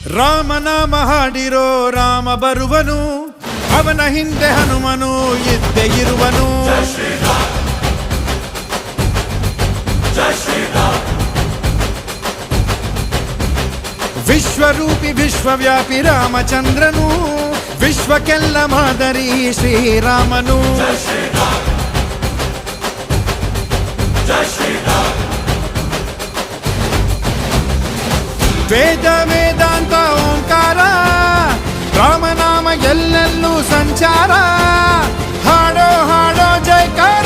ರಾಮನಾಮ ಹಾಡಿರೋ ರಾಮ ಬರುವನು, ಅವನ ಹಿಂದೆ ಹನುಮನು ಇದ್ದೇ ಇರುವನು. ವಿಶ್ವರೂಪಿ ವಿಶ್ವವ್ಯಾಪಿ ರಾಮಚಂದ್ರನು, ವಿಶ್ವಕ್ಕೆಲ್ಲ ಮಾದರಿ ಶ್ರೀರಾಮನು. ವೇದ ವೇದಾಂತ ಓಂಕಾರ, ರಾಮನಾಮ ಎಲ್ಲೆಲ್ಲೂ ಸಂಚಾರ. ಹಾಡೋ ಹಾಡೋ ಜೈಕಾರ.